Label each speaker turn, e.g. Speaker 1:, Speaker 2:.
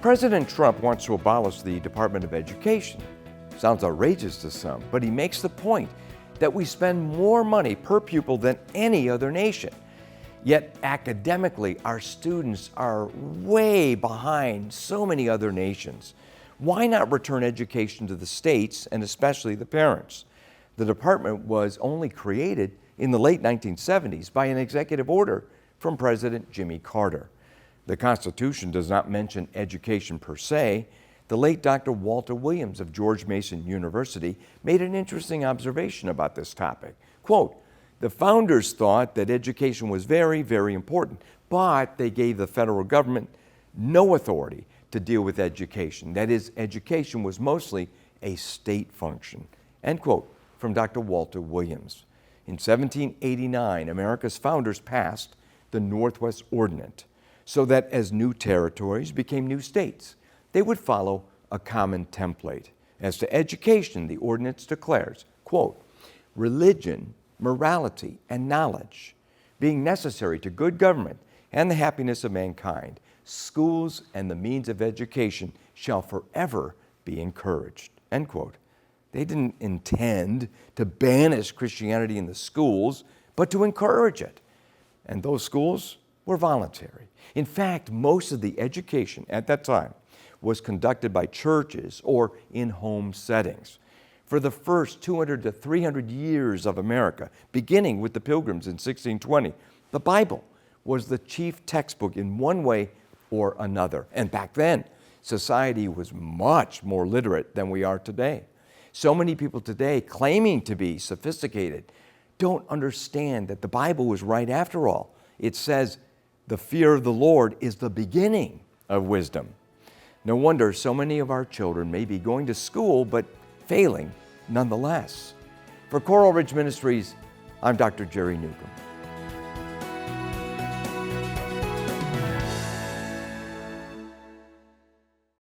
Speaker 1: President Trump wants to abolish the Department of Education. Sounds outrageous to some, but he makes the point that we spend more money per pupil than any other nation. Yet academically, our students are way behind so many other nations. Why not return education to the states and especially the parents? The department was only created in the late 1970s by an executive order from President Jimmy Carter. The Constitution does not mention education per se. The late Dr. Walter Williams of George Mason University made an interesting observation about this topic. Quote, "The founders thought that education was very, very important, but they gave the federal government no authority to deal with education. That is, education was mostly a state function." End quote from Dr. Walter Williams. In 1789, America's founders passed the Northwest Ordinance so that as new territories became new states, they would follow a common template. As to education, the ordinance declares, quote, "Religion, morality, and knowledge being necessary to good government and the happiness of mankind, schools and the means of education shall forever be encouraged." End quote. They didn't intend to banish Christianity in the schools, but to encourage it. And those schools were voluntary. In fact, most of the education at that time was conducted by churches or in home settings. For the first 200 to 300 years of America, beginning with the Pilgrims in 1620, the Bible was the chief textbook in one way or another. And back then, society was much more literate than we are today. So many people today, claiming to be sophisticated, don't understand that the Bible was right after all. It says, "The fear of the Lord is the beginning of wisdom." No wonder so many of our children may be going to school, but failing nonetheless. For Coral Ridge Ministries, I'm Dr. Jerry Newcombe.